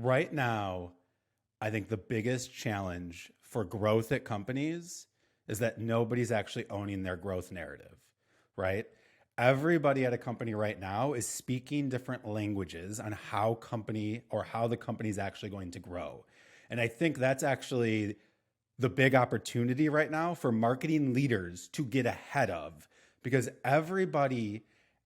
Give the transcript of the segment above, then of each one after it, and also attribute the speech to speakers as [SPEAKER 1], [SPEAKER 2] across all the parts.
[SPEAKER 1] right now, I think the biggest challenge for growth at companies is that nobody's actually owning their growth narrative, right? Everybody at a company right now is speaking different languages on how the company is actually going to grow. And I think that's actually the big opportunity right now for marketing leaders to get ahead of, because everybody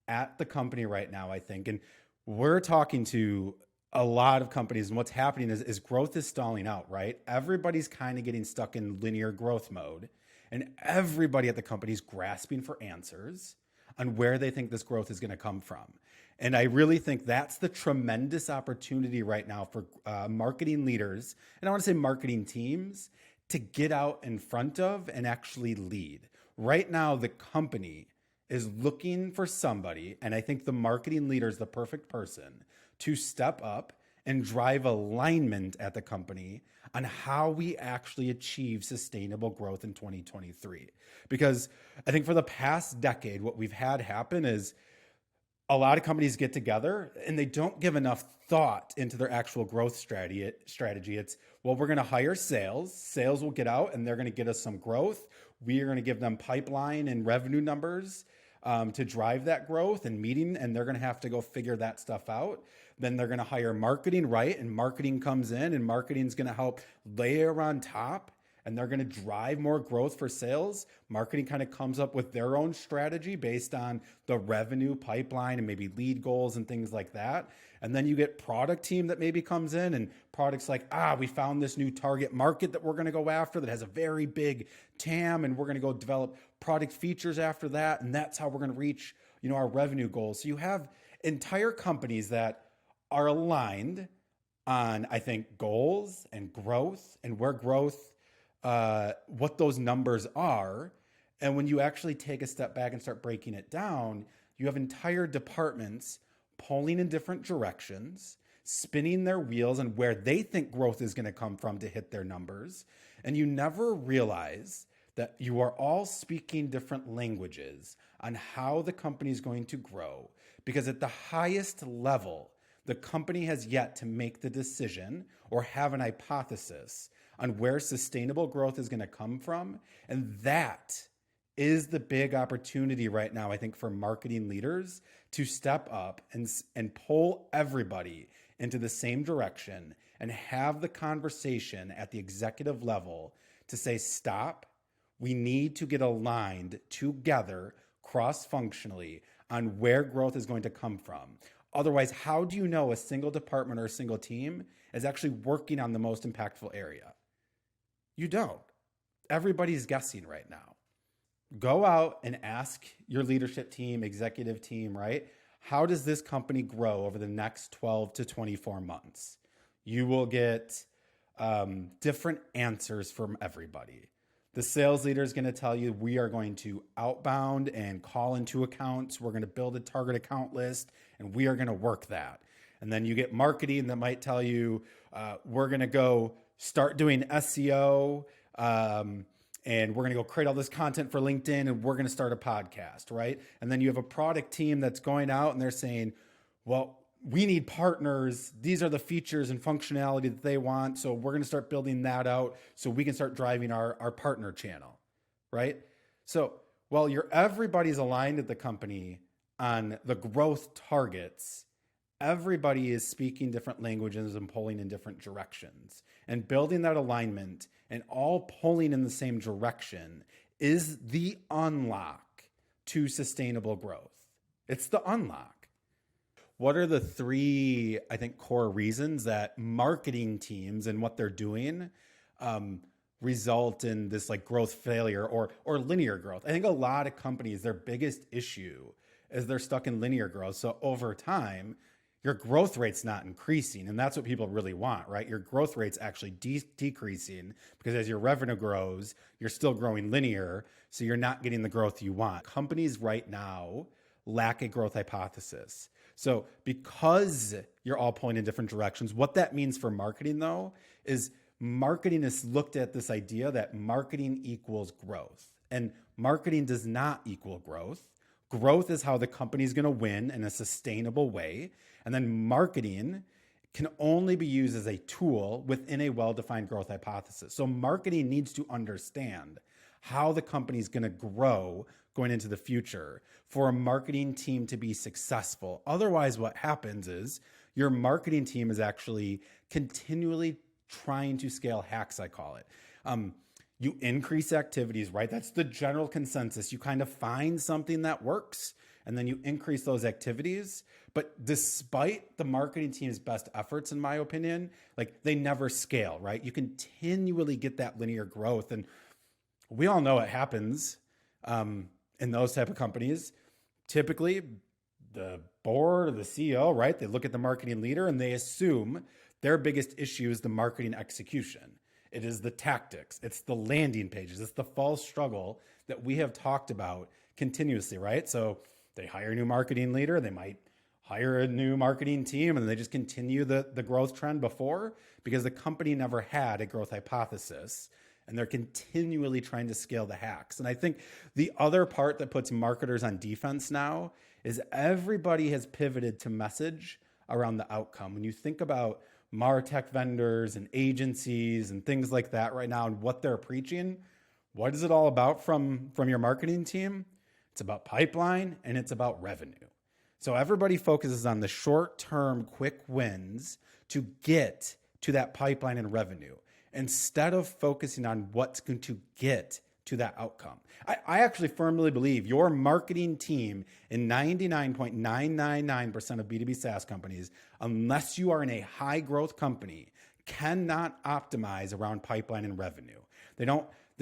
[SPEAKER 1] at the company right now, I think, and we're talking to a lot of companies, and what's happening is growth is stalling out, right? Everybody's kind of getting stuck in linear growth mode, and everybody at the company is grasping for answers on where they think this growth is going to come from. And I really think that's the tremendous opportunity right now for marketing leaders, and I want to say marketing teams, to get out in front of and actually lead. Right now, the company is looking for somebody, and I think the marketing leader is the perfect person to step up and drive alignment at the company on how we actually achieve sustainable growth in 2023. Because I think for the past decade, what we've had happen is a lot of companies get together and they don't give enough thought into their actual growth strategy. It's, well, we're going to hire sales. Sales will get out and they're going to get us some growth. We are going to give them pipeline and revenue numbers to drive that growth and meeting, and they're going to have to go figure that stuff out. Then they're going to hire marketing, right? And marketing comes in, and marketing is going to help layer on top, and they're going to drive more growth for sales. Marketing kind of comes up with their own strategy based on the revenue pipeline and maybe lead goals and things like that. And then you get product team that maybe comes in, and products like, we found this new target market that we're going to go after that has a very big TAM, and we're going to go develop product features after that. And that's how we're going to reach, our revenue goals. So you have entire companies that are aligned on, I think, goals and growth and where growth, what those numbers are. And when you actually take a step back and start breaking it down, you have entire departments pulling in different directions, spinning their wheels on where they think growth is going to come from to hit their numbers. And you never realize that you are all speaking different languages on how the company is going to grow. Because at the highest level, the company has yet to make the decision or have an hypothesis on where sustainable growth is going to come from. And that is the big opportunity right now, I think, for marketing leaders to step up and pull everybody into the same direction and have the conversation at the executive level to say, stop, we need to get aligned together cross-functionally on where growth is going to come from. Otherwise, how do you know a single department or a single team is actually working on the most impactful area? You don't. Everybody's guessing right now. Go out and ask your leadership team, executive team, right? How does this company grow over the next 12 to 24 months? You will get different answers from everybody. The sales leader is going to tell you, we are going to outbound and call into accounts. We're going to build a target account list, and we are going to work that. And then you get marketing that might tell you, we're going to go start doing SEO, and we're going to go create all this content for LinkedIn, and we're going to start a podcast, right? And then you have a product team that's going out and they're saying, well, we need partners. These are the features and functionality that they want. So we're going to start building that out so we can start driving our partner channel, right? So while everybody's aligned at the company on the growth targets, everybody is speaking different languages and pulling in different directions. And building that alignment and all pulling in the same direction is the unlock to sustainable growth. It's the unlock. What are the three, I think, core reasons that marketing teams and what they're doing result in this like growth failure or linear growth? I think a lot of companies, their biggest issue is they're stuck in linear growth. So over time, your growth rate's not increasing. And that's what people really want, right? Your growth rate's actually decreasing because as your revenue grows, you're still growing linear. So you're not getting the growth you want. Companies right now lack a growth hypothesis. So because you're all pulling in different directions, what that means for marketing though, is marketing has looked at this idea that marketing equals growth, and marketing does not equal growth. Growth is how the company is going to win in a sustainable way. And then marketing can only be used as a tool within a well-defined growth hypothesis. So marketing needs to understand how the company is going to grow going into the future for a marketing team to be successful. Otherwise, what happens is your marketing team is actually continually trying to scale hacks, I call it. You increase activities, right? That's the general consensus. You kind of find something that works and then you increase those activities. But despite the marketing team's best efforts, in my opinion, like they never scale, right? You continually get that linear growth. And we all know it happens in those type of companies. Typically, the board or the CEO, right? They look at the marketing leader and they assume their biggest issue is the marketing execution. It is the tactics. It's the landing pages. It's the false struggle that we have talked about continuously, right? So they hire a new marketing leader. They might hire a new marketing team and they just continue the growth trend before because the company never had a growth hypothesis and they're continually trying to scale the hacks. And I think the other part that puts marketers on defense now is everybody has pivoted to message around the outcome. When you think about MarTech vendors and agencies and things like that right now and what they're preaching, what is it all about from your marketing team? It's about pipeline and it's about revenue. So everybody focuses on the short-term quick wins to get to that pipeline and revenue instead of focusing on what's going to get to that outcome. I actually firmly believe your marketing team in 99.999% of B2B SaaS companies, unless you are in a high growth company, cannot optimize around pipeline and revenue. They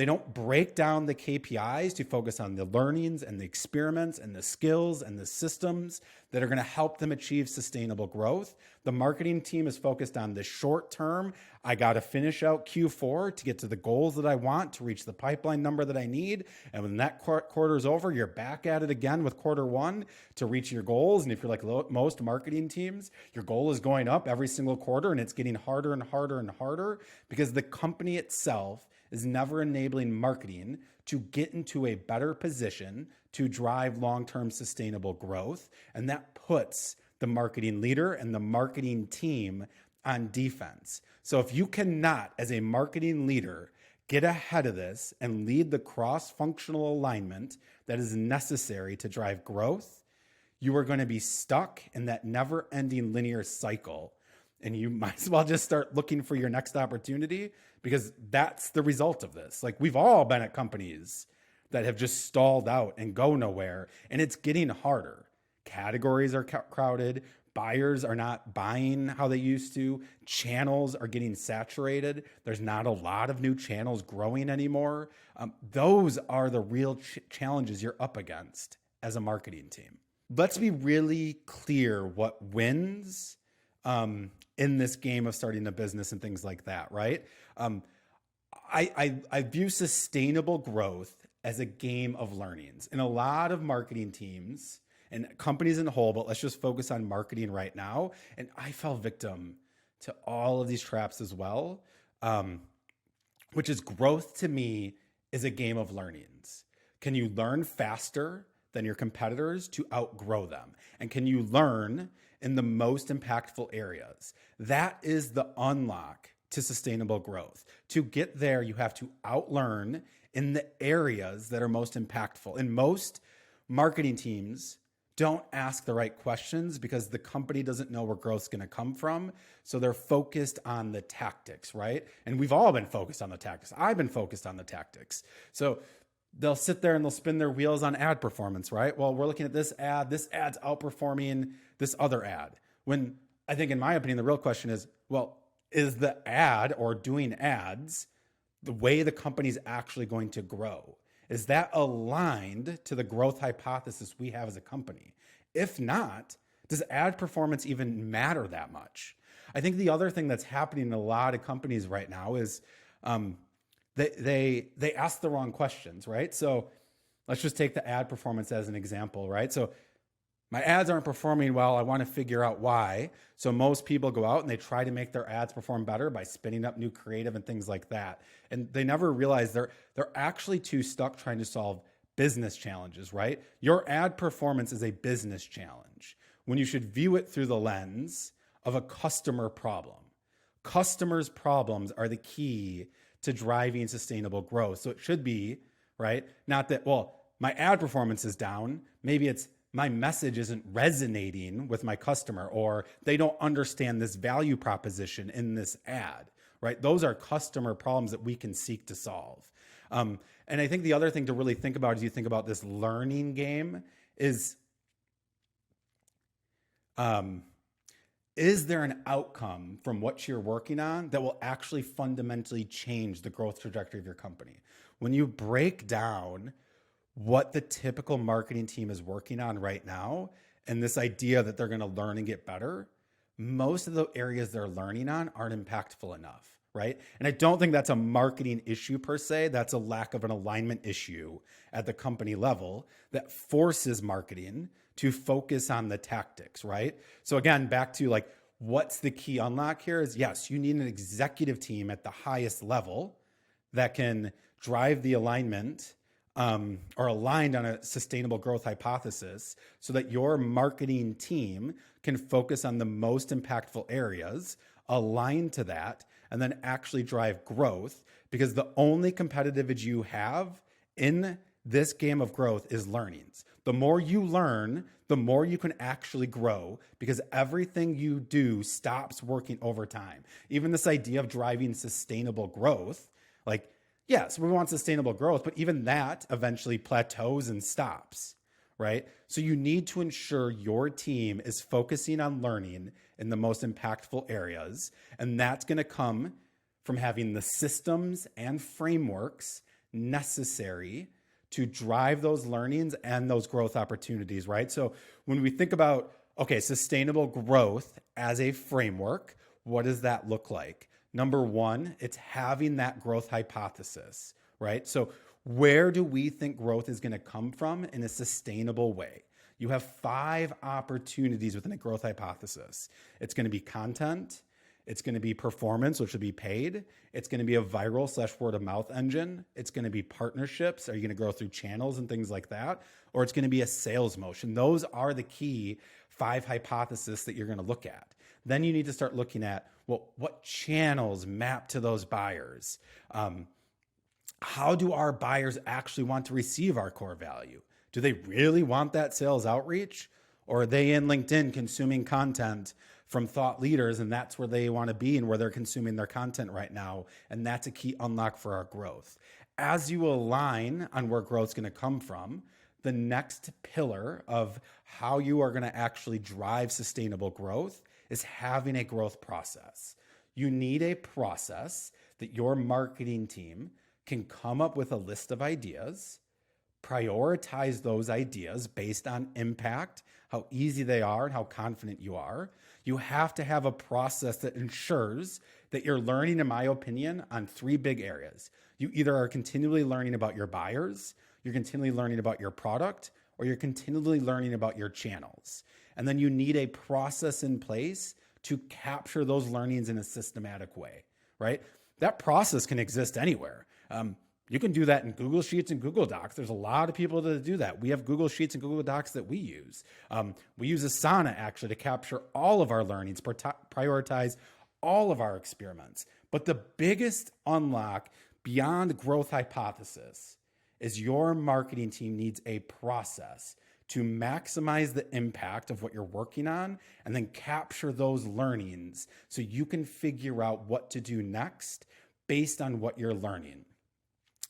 [SPEAKER 1] don't break down the KPIs to focus on the learnings and the experiments and the skills and the systems that are going to help them achieve sustainable growth. The marketing team is focused on the short term. I got to finish out Q4 to get to the goals that I want to reach the pipeline number that I need. And when that quarter is over, you're back at it again with quarter one to reach your goals. And if you're like most marketing teams, your goal is going up every single quarter and it's getting harder and harder and harder because the company itself is never enabling marketing to get into a better position to drive long-term sustainable growth. And that puts the marketing leader and the marketing team on defense. So if you cannot, as a marketing leader, get ahead of this and lead the cross-functional alignment that is necessary to drive growth, you are going to be stuck in that never-ending linear cycle. And you might as well just start looking for your next opportunity because that's the result of this. Like we've all been at companies that have just stalled out and go nowhere, and it's getting harder. Categories are crowded. Buyers are not buying how they used to. Channels are getting saturated. There's not a lot of new channels growing anymore. Those are the real challenges you're up against as a marketing team. Let's be really clear what wins in this game of starting a business and things like that, right? I view sustainable growth as a game of learnings. And a lot of marketing teams and companies in whole, but let's just focus on marketing right now. And I fell victim to all of these traps as well, which is growth to me is a game of learnings. Can you learn faster than your competitors to outgrow them? And can you learn in the most impactful areas? That is the unlock to sustainable growth. To get there, you have to outlearn in the areas that are most impactful. And most marketing teams don't ask the right questions because the company doesn't know where growth's going to come from. So they're focused on the tactics, right? And we've all been focused on the tactics. I've been focused on the tactics. So they'll sit there and they'll spin their wheels on ad performance, right? Well, we're looking at this ad's outperforming this other ad. When I think, in my opinion, the real question is, well, is the ad or doing ads the way the company's actually going to grow? Is that aligned to the growth hypothesis we have as a company? If not, does ad performance even matter that much? I think the other thing that's happening in a lot of companies right now is they ask the wrong questions, right? So let's just take the ad performance as an example, right? So my ads aren't performing well. I want to figure out why. So most people go out and they try to make their ads perform better by spinning up new creative and things like that. And they never realize they're actually too stuck trying to solve business challenges, right? Your ad performance is a business challenge when you should view it through the lens of a customer problem. Customers' problems are the key to driving sustainable growth. So it should be, right? Not that, well, my ad performance is down. Maybe it's my message isn't resonating with my customer, or they don't understand this value proposition in this ad, right? Those are customer problems that we can seek to solve. And I think the other thing to really think about as you think about this learning game is there an outcome from what you're working on that will actually fundamentally change the growth trajectory of your company? When you break down what the typical marketing team is working on right now, and this idea that they're going to learn and get better, most of the areas they're learning on aren't impactful enough, right? And I don't think that's a marketing issue per se. That's a lack of an alignment issue at the company level that forces marketing to focus on the tactics, right? So again, back to like, what's the key unlock here is, yes, you need an executive team at the highest level that can drive the alignment or aligned on a sustainable growth hypothesis so that your marketing team can focus on the most impactful areas, align to that, and then actually drive growth, because the only competitive edge you have in this game of growth is learnings. The more you learn, the more you can actually grow, because everything you do stops working over time. Even this idea of driving sustainable growth, like, yes, we want sustainable growth, but even that eventually plateaus and stops, right? So you need to ensure your team is focusing on learning in the most impactful areas. And that's going to come from having the systems and frameworks necessary to drive those learnings and those growth opportunities, right? So when we think about, okay, sustainable growth as a framework, what does that look like? Number one, it's having that growth hypothesis, right? So where do we think growth is going to come from in a sustainable way? You have 5 opportunities within a growth hypothesis. It's going to be content. It's going to be performance, which will be paid. It's going to be a viral / word of mouth engine. It's going to be partnerships. Are you going to grow through channels and things like that? Or it's going to be a sales motion. Those are the key 5 hypotheses that you're going to look at. Then you need to start looking at, well, what channels map to those buyers? How do our buyers actually want to receive our core value? Do they really want that sales outreach? Or are they in LinkedIn consuming content from thought leaders, and that's where they want to be and where they're consuming their content right now? And that's a key unlock for our growth. As you align on where growth's going to come from, the next pillar of how you are going to actually drive sustainable growth is having a growth process. You need a process that your marketing team can come up with a list of ideas, prioritize those ideas based on impact, how easy they are, and how confident you are. You have to have a process that ensures that you're learning, in my opinion, on 3 big areas. You either are continually learning about your buyers, you're continually learning about your product, or you're continually learning about your channels. And then you need a process in place to capture those learnings in a systematic way, right? That process can exist anywhere. You can do that in Google Sheets and Google Docs. There's a lot of people that do that. We have Google Sheets and Google Docs that we use. We use Asana actually to capture all of our learnings, prioritize all of our experiments. But the biggest unlock beyond growth hypothesis is your marketing team needs a process to maximize the impact of what you're working on and then capture those learnings so you can figure out what to do next based on what you're learning.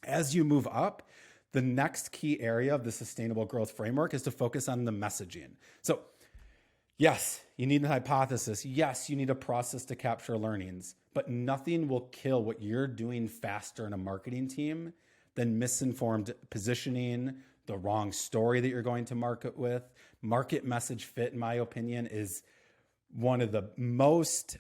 [SPEAKER 1] As you move up, the next key area of the sustainable growth framework is to focus on the messaging. So yes, you need a hypothesis. Yes, you need a process to capture learnings, but nothing will kill what you're doing faster in a marketing team than misinformed positioning, the wrong story that you're going to market with. Market message fit, in my opinion, is one of the most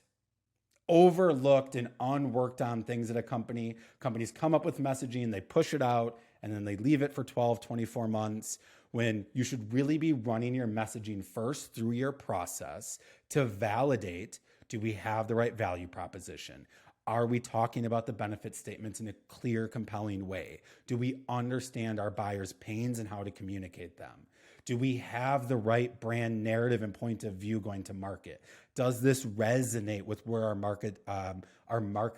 [SPEAKER 1] overlooked and unworked on things at a company. Companies come up with messaging, they push it out, and then they leave it for 12, 24 months, when you should really be running your messaging first through your process to validate, do we have the right value proposition? Are we talking about the benefit statements in a clear, compelling way? Do we understand our buyers' pains and how to communicate them? Do we have the right brand narrative and point of view going to market? Does this resonate with where our market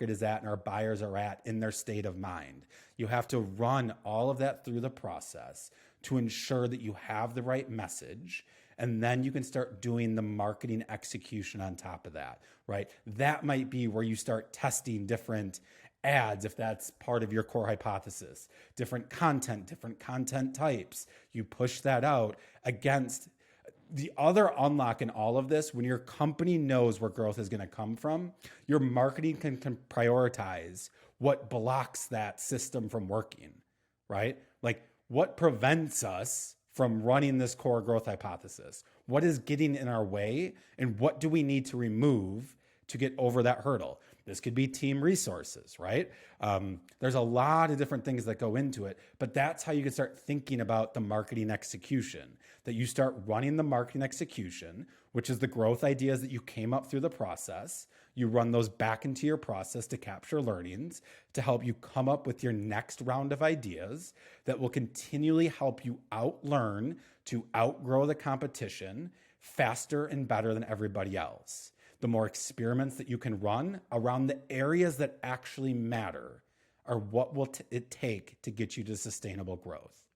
[SPEAKER 1] is at and our buyers are at in their state of mind? You have to run all of that through the process to ensure that you have the right message, and then you can start doing the marketing execution on top of that, right? That might be where you start testing different ads if that's part of your core hypothesis, different content types. You push that out against the other unlock in all of this. When your company knows where growth is going to come from, your marketing can prioritize what blocks that system from working, right? Like, what prevents us from running this core growth hypothesis? What is getting in our way, and what do we need to remove to get over that hurdle? This could be team resources, right? There's a lot of different things that go into it, but that's how you can start thinking about the marketing execution, that you start running the marketing execution, which is the growth ideas that you came up through the process. You run those back into your process to capture learnings, to help you come up with your next round of ideas that will continually help you outlearn to outgrow the competition faster and better than everybody else. The more experiments that you can run around the areas that actually matter are what will it take to get you to sustainable growth.